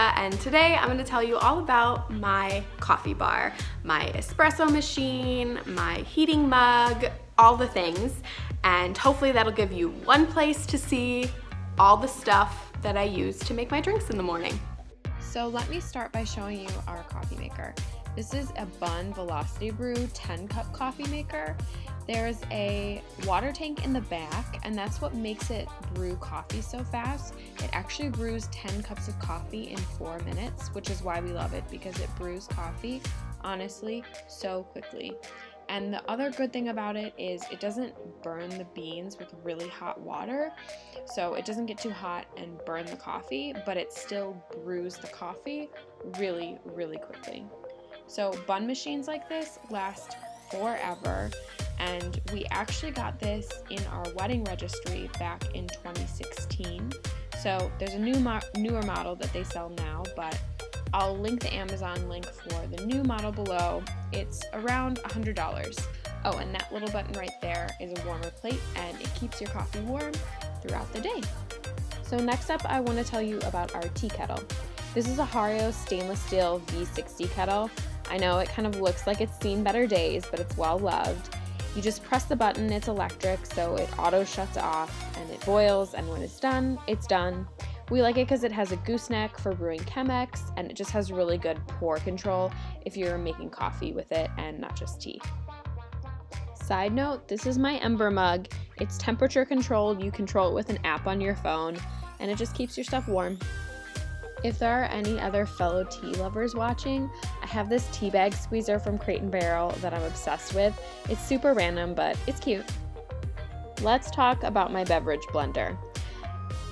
Sarah, and today I'm going to tell you all about my coffee bar, my espresso machine, my heating mug, all the things, and hopefully that'll give you one place to see all the stuff that I use to make my drinks in the morning. So let me start by showing you our coffee maker. This is a Bunn Velocity Brew 10-cup coffee maker. There's a water tank in the back, and that's what makes it brew coffee so fast. It actually brews 10 cups of coffee in 4 minutes, which is why we love it, because it brews coffee, honestly, so quickly. And the other good thing about it is it doesn't burn the beans with really hot water, so it doesn't get too hot and burn the coffee, but it still brews the coffee really, really quickly. So Bunn machines like this last forever, and we actually got this in our wedding registry back in 2016. So there's a newer model that they sell now, but I'll link the Amazon link for the new model below. It's around $100. Oh, and that little button right there is a warmer plate, and it keeps your coffee warm throughout the day. So next up, I want to tell you about our tea kettle. This is a Hario stainless steel V60 kettle. I know it kind of looks like it's seen better days, but it's well loved. You just press the button, it's electric, so it auto shuts off and it boils, and when it's done, it's done. We like it because it has a gooseneck for brewing Chemex, and it just has really good pour control if you're making coffee with it and not just tea. Side note, this is my Ember Mug. It's temperature controlled, you control it with an app on your phone, and it just keeps your stuff warm. If there are any other fellow tea lovers watching, I have this tea bag squeezer from Crate & Barrel that I'm obsessed with. It's super random, but it's cute. Let's talk about my beverage blender.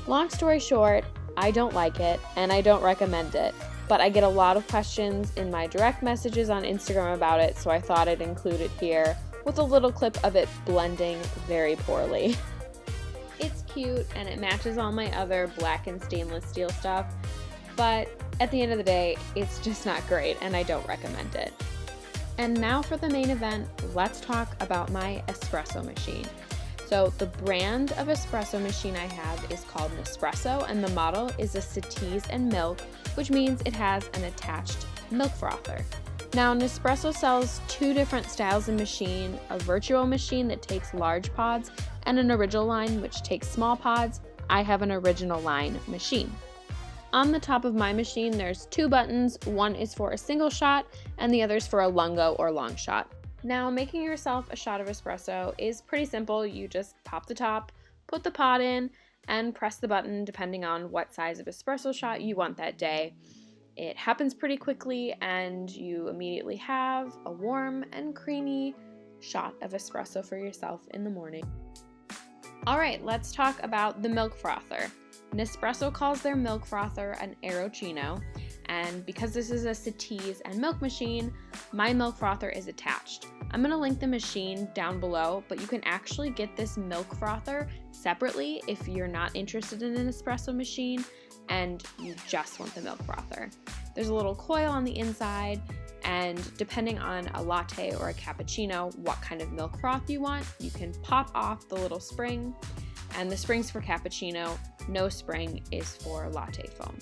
Long story short, I don't like it and I don't recommend it, but I get a lot of questions in my direct messages on Instagram about it, so I thought I'd include it here with a little clip of it blending very poorly. It's cute and it matches all my other black and stainless steel stuff, but at the end of the day, it's just not great and I don't recommend it. And now for the main event, let's talk about my espresso machine. So the brand of espresso machine I have is called Nespresso, and the model is a Settees and Milk, which means it has an attached milk frother. Now Nespresso sells two different styles of machine, a virtual machine that takes large pods and an original line which takes small pods. I have an original line machine. On the top of my machine there's two buttons, one is for a single shot and the other is for a lungo or long shot. Now, making yourself a shot of espresso is pretty simple. You just pop the top, put the pot in, and press the button depending on what size of espresso shot you want that day. It happens pretty quickly, and you immediately have a warm and creamy shot of espresso for yourself in the morning. All right, let's talk about the milk frother. Nespresso calls their milk frother an Aeroccino, and because this is a Settees and Milk machine, my milk frother is attached. I'm going to link the machine down below, but you can actually get this milk frother separately if you're not interested in an espresso machine and you just want the milk frother. There's a little coil on the inside, and depending on a latte or a cappuccino, what kind of milk froth you want, you can pop off the little spring, and the spring's for cappuccino, no spring is for latte foam.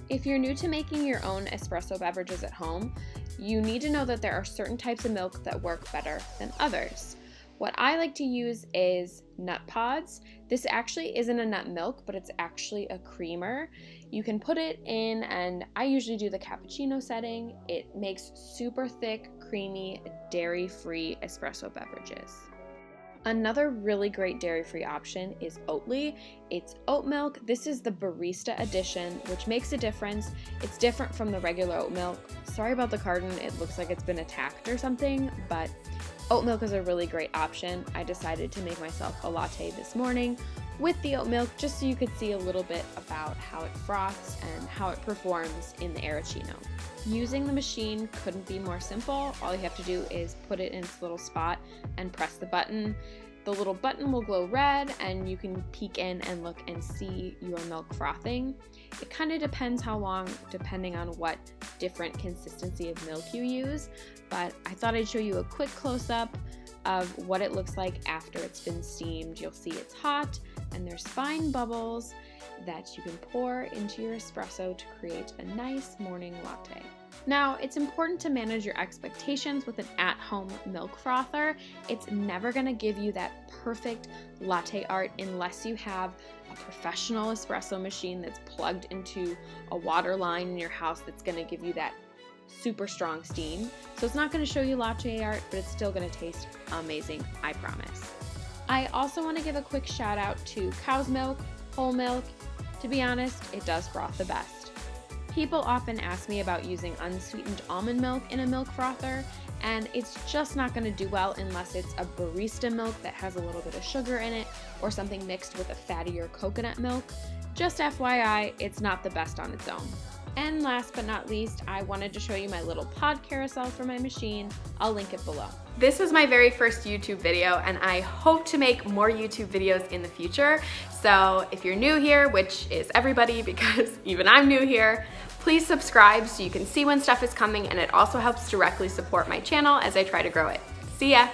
If you're new to making your own espresso beverages at home, you need to know that there are certain types of milk that work better than others. What I like to use is nut pods. This actually isn't a nut milk, but it's actually a creamer. You can put it in, and I usually do the cappuccino setting. It makes super thick, creamy, dairy-free espresso beverages. Another really great dairy-free option is Oatly. It's oat milk. This is the barista edition, which makes a difference. It's different from the regular oat milk. Sorry about the carton, it looks like it's been attacked or something, but oat milk is a really great option. I decided to make myself a latte this morning with the oat milk just so you could see a little bit about how it froths and how it performs in the Aeroccino. Using the machine couldn't be more simple. All you have to do is put it in its little spot and press the button. The little button will glow red and you can peek in and look and see your milk frothing. It kind of depends how long, depending on what different consistency of milk you use, but I thought I'd show you a quick close-up of what it looks like after it's been steamed. You'll see it's hot and there's fine bubbles. that you can pour into your espresso to create a nice morning latte. Now, it's important to manage your expectations with an at-home milk frother. It's never going to give you that perfect latte art unless you have a professional espresso machine that's plugged into a water line in your house that's going to give you that super strong steam. So it's not going to show you latte art, but it's still going to taste amazing, I promise. I also want to give a quick shout out to cow's milk, whole milk. To be honest, it does froth the best. People often ask me about using unsweetened almond milk in a milk frother, and it's just not going to do well unless it's a barista milk that has a little bit of sugar in it or something mixed with a fattier coconut milk. Just FYI, it's not the best on its own. And last but not least, I wanted to show you my little pod carousel for my machine. I'll link it below. This was my very first YouTube video, and I hope to make more YouTube videos in the future. So if you're new here, which is everybody because even I'm new here, please subscribe so you can see when stuff is coming, and it also helps directly support my channel as I try to grow it. See ya!